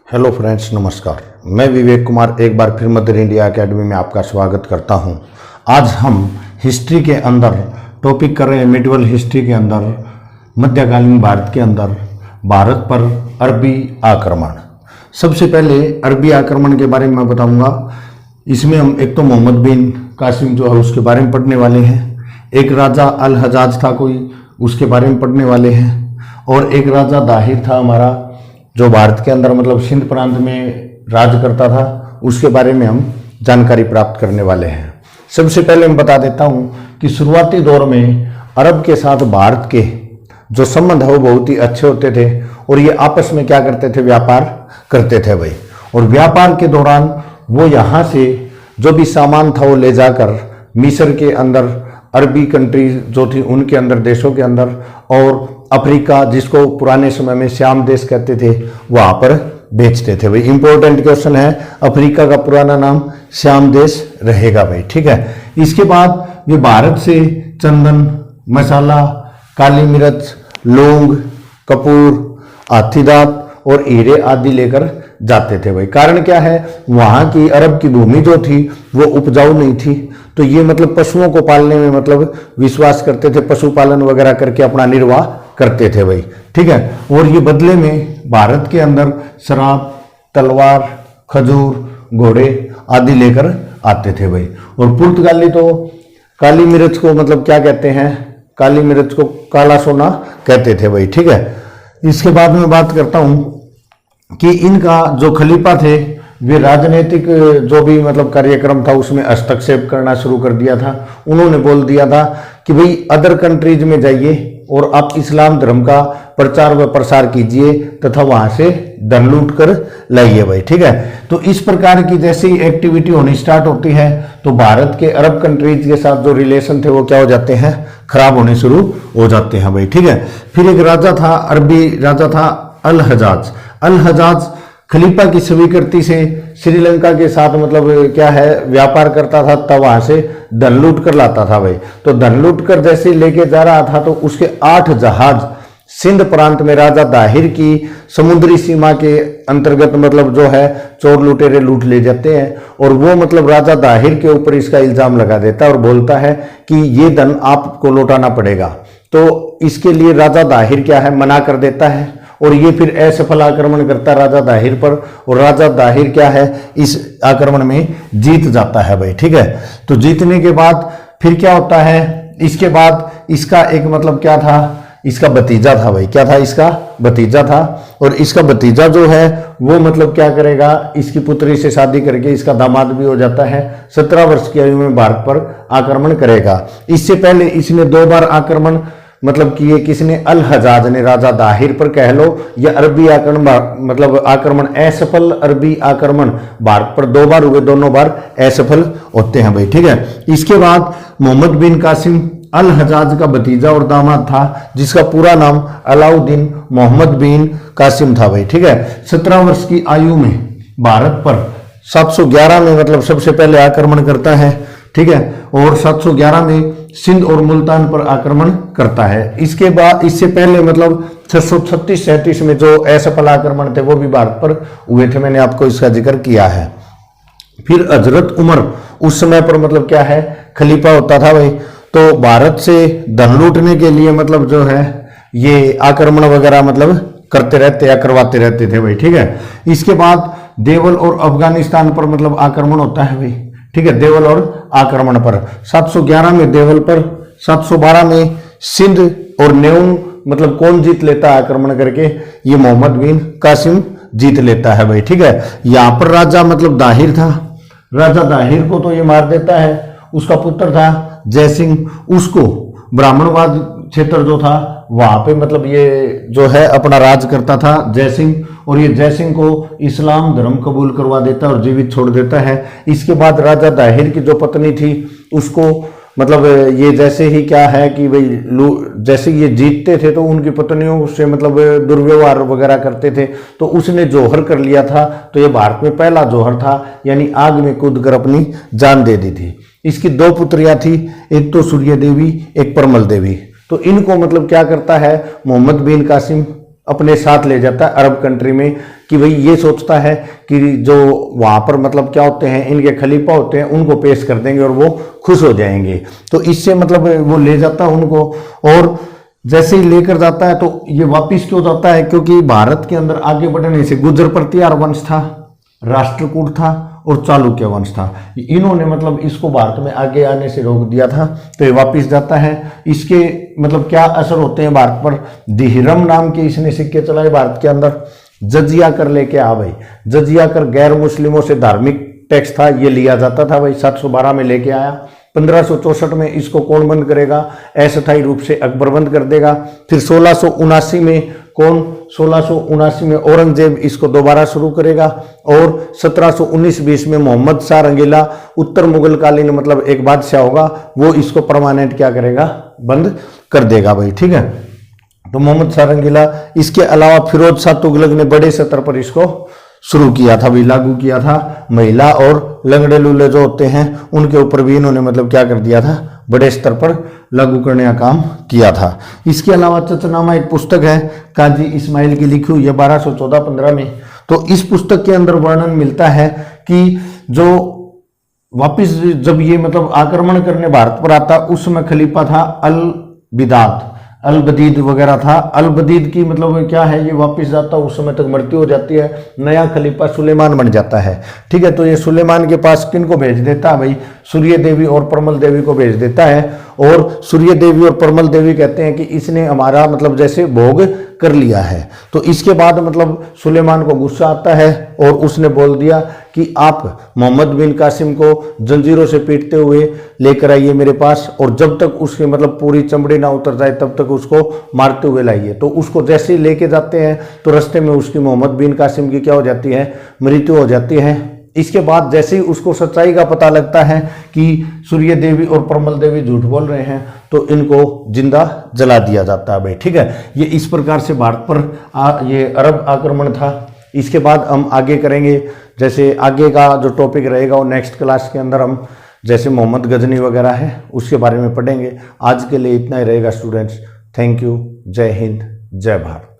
Hello friends, नमस्कार। मैं विवेक कुमार एक बार फिर मदर इंडिया एकेडमी में आपका स्वागत करता हूं। आज हम हिस्ट्री के अंदर टॉपिक कर रहे हैं, मिडिवल हिस्ट्री के अंदर मध्यकालीन भारत के अंदर भारत पर अरबी आक्रमण। सबसे पहले अरबी आक्रमण के बारे में मैं बताऊंगा। इसमें हम एक तो मोहम्मद बिन कासिम जो है उसके बारे में पढ़ने वाले हैं, एक राजा अल हजाज था कोई, उसके बारे में पढ़ने वाले हैं, और एक राजा दाहिर था हमारा जो भारत के अंदर मतलब सिंध प्रांत में राज करता था, उसके बारे में हम जानकारी प्राप्त करने वाले हैं। सबसे पहले मैं बता देता हूं कि शुरुआती दौर में अरब के साथ भारत के जो संबंध है वो बहुत ही अच्छे होते थे और ये आपस में क्या करते थे, व्यापार करते थे भाई। और व्यापार के दौरान वो यहाँ से जो भी सामान था वो ले जाकर मिस्र के अंदर, अरबी कंट्री जो थी उनके अंदर, देशों के अंदर, और अफ्रीका जिसको पुराने समय में श्याम देश कहते थे वहां पर बेचते थे भाई। इंपॉर्टेंट क्वेश्चन है, अफ्रीका का पुराना नाम श्याम देश रहेगा भाई, ठीक है। इसके बाद ये भारत से चंदन, मसाला, काली मिर्च, लौंग, कपूर, हाथीदांत और हीरे आदि लेकर जाते थे भाई। कारण क्या है, वहां की अरब की भूमि जो थी वो उपजाऊ नहीं थी, तो ये मतलब पशुओं को पालने में मतलब विश्वास करते थे, पशुपालन वगैरह करके अपना निर्वाह करते थे भाई, ठीक है। और ये बदले में भारत के अंदर शराब, तलवार, खजूर, घोड़े आदि लेकर आते थे भाई। और पुर्तगाली तो काली मिर्च को मतलब क्या कहते हैं, काली मिर्च को काला सोना कहते थे भाई, ठीक है। इसके बाद में बात करता हूं कि इनका जो खलीफा थे वे राजनीतिक जो भी मतलब कार्यक्रम था उसमें हस्तक्षेप करना शुरू कर दिया था। उन्होंने बोल दिया था कि भाई अदर कंट्रीज में जाइए और आप इस्लाम धर्म का प्रचार व प्रसार कीजिए तथा वहां से धन लूट कर लाइए भाई, ठीक है। तो इस प्रकार की जैसी एक्टिविटी होनी स्टार्ट होती है तो भारत के अरब कंट्रीज के साथ जो रिलेशन थे वो क्या हो जाते हैं, खराब होने शुरू हो जाते हैं भाई, ठीक है। फिर एक राजा था, अरबी राजा था अल हजाज। अल हजाज खलीफा की स्वीकृति से श्रीलंका के साथ मतलब क्या है व्यापार करता था, तब वहां से धन लूट कर लाता था भाई। तो धन लूट कर जैसे लेके जा रहा था तो उसके 8 जहाज सिंध प्रांत में राजा दाहिर की समुद्री सीमा के अंतर्गत मतलब जो है चोर लुटेरे लूट ले जाते हैं। और वो मतलब राजा दाहिर के ऊपर इसका इल्जाम लगा देता है और बोलता है कि ये धन आपको लौटाना पड़ेगा। तो इसके लिए राजा दाहिर क्या है, मना कर देता है और ये फिर असफल आक्रमण करता है राजा दाहिर पर, और राजा दाहिर क्या है इस आक्रमण में जीत जाता है भाई, ठीक है। तो जीतने के बाद फिर क्या होता है, इसके बाद इसका एक मतलब क्या था, इसका भतीजा था भाई, क्या था, इसका भतीजा था। और इसका भतीजा जो है वो मतलब क्या करेगा, इसकी पुत्री से शादी करके इसका दामाद भी हो जाता है। 17 वर्ष की आयु में भारत पर आक्रमण करेगा। इससे पहले इसने 2 बार आक्रमण मतलब किए, किसने, अल हजाज ने राजा दाहिर पर कह लो, या अरबी आक्रमण मतलब आक्रमण असफल अरबी आक्रमण भारत पर 2 बार हुए, दोनों बार असफल होते हैं भाई, ठीक है। इसके बाद मोहम्मद बिन कासिम अल हजाज का भतीजा और दामाद था, जिसका पूरा नाम अलाउद्दीन मोहम्मद बिन कासिम था भाई, ठीक है। 17 वर्ष की आयु में भारत पर 711 में मतलब सबसे पहले आक्रमण करता है, ठीक है। और 711 में सिंध और मुल्तान पर आक्रमण करता है। इसके बाद इससे पहले मतलब 636-37 में जो असफल आक्रमण थे वो भी भारत पर हुए थे, मैंने आपको इसका जिक्र किया है। फिर हजरत उमर उस समय पर मतलब क्या है, खलीफा होता था भाई। तो भारत से धन लूटने के लिए मतलब जो है ये आक्रमण वगैरह मतलब करते रहते या करवाते रहते थे भाई, ठीक है। इसके बाद देवल और अफगानिस्तान पर मतलब आक्रमण होता है भाई, ठीक है। देवल और आक्रमण पर 711 में देवल पर, 712 में सिंध और नेउन मतलब कौन जीत लेता है आक्रमण करके, ये मोहम्मद बिन कासिम जीत लेता है भाई, ठीक है। यहां पर राजा मतलब दाहिर था, राजा दाहिर को तो ये मार देता है। उसका पुत्र था जयसिंह, उसको ब्राह्मणवाद क्षेत्र जो था वहां पे मतलब ये जो है अपना राज करता था जयसिंह, और ये जयसिंह को इस्लाम धर्म कबूल करवा देता है और जीवित छोड़ देता है। इसके बाद राजा दाहिर की जो पत्नी थी उसको मतलब ये जैसे ही क्या है कि भाई जैसे ये जीतते थे तो उनकी पत्नियों से मतलब दुर्व्यवहार वगैरह करते थे, तो उसने जौहर कर लिया था। तो ये भारत में पहला जौहर था, यानी आग में कूदकर अपनी जान दे दी थी। इसकी 2 पुत्रियां थी, एक तो सूर्य देवी, एक परमल देवी। तो इनको मतलब क्या करता है मोहम्मद बिन कासिम अपने साथ ले जाता है अरब कंट्री में, कि भाई ये सोचता है कि जो वहाँ पर मतलब क्या होते हैं, इनके खलीफा होते हैं, उनको पेश कर देंगे और वो खुश हो जाएंगे। तो इससे मतलब वो ले जाता है उनको, और जैसे ही लेकर जाता है तो ये वापिस क्यों जाता है, क्योंकि भारत के अंदर आगे बढ़ने से गुर्जर प्रतिहार वंश था, राष्ट्रकूट था और चालुक्य वंश था, इन्होंने मतलब इसको भारत में आगे आने से रोक दिया था, तो ये वापिस जाता है। इसके मतलब क्या असर होते हैं भारत पर, दिहरम नाम के इसने सिक्के चलाए भारत के अंदर, जजिया कर लेके आ भाई, जजिया कर गैर मुस्लिमों से धार्मिक टैक्स था, ये लिया जाता था भाई, 712 में लेके आया। 1564 में इसको कौन बंद करेगा, अस्थायी रूप से अकबर बंद कर देगा। फिर 1679 में कौन, 1679 में औरंगजेब इसको दोबारा शुरू करेगा, और 1719-20 में मोहम्मद शाह रंगीला, उत्तर मुगल कालीन मतलब एक बादशाह होगा, वो इसको परमानेंट क्या करेगा, बंद कर देगा भाई, ठीक है। तो मोहम्मद शाह रंगीला, इसके अलावा फिरोज शाह तुगलक ने बड़े स्तर पर इसको शुरू किया था भी, लागू किया था। महिला और लंगड़े लूले जो होते हैं उनके ऊपर भी इन्होंने मतलब क्या कर दिया था, बड़े स्तर पर लागू करने का काम किया था। इसके अलावा चचनामा एक पुस्तक है काजी इस्माइल की लिखी हुई है 1214-15 में। तो इस पुस्तक के अंदर वर्णन मिलता है कि जो वापिस जब ये मतलब आक्रमण करने भारत पर आता, उस समय खलीफा था अल बिदाद, अल बदीद वगैरह था। अल बदीद की मतलब क्या है, ये वापस जाता है, उस समय तक मृत्यु हो जाती है, नया खलीफा सुलेमान बन जाता है, ठीक है। तो ये सुलेमान के पास किन को भेज देता है भाई, सूर्य देवी और परमल देवी को भेज देता है, और सूर्य देवी और परमल देवी कहते हैं कि इसने हमारा मतलब जैसे भोग कर लिया है। तो इसके बाद मतलब सुलेमान को गुस्सा आता है और उसने बोल दिया कि आप मोहम्मद बिन कासिम को जंजीरों से पीटते हुए लेकर आइए मेरे पास, और जब तक उसकी मतलब पूरी चमड़ी ना उतर जाए तब तक उसको मारते हुए लाइए। तो उसको जैसे ही लेके जाते हैं तो रास्ते में उसकी मोहम्मद बिन कासिम की क्या हो जाती है, मृत्यु हो जाती है। इसके बाद जैसे ही उसको सच्चाई का पता लगता है कि सूर्य देवी और परमल देवी झूठ बोल रहे हैं, तो इनको जिंदा जला दिया जाता है भाई, ठीक है। ये इस प्रकार से भारत पर ये अरब आक्रमण था। इसके बाद हम आगे करेंगे, जैसे आगे का जो टॉपिक रहेगा वो नेक्स्ट क्लास के अंदर हम जैसे मोहम्मद गजनी वगैरह है उसके बारे में पढ़ेंगे। आज के लिए इतना ही रहेगा स्टूडेंट्स। Thank you. जय हिंद, जय भारत।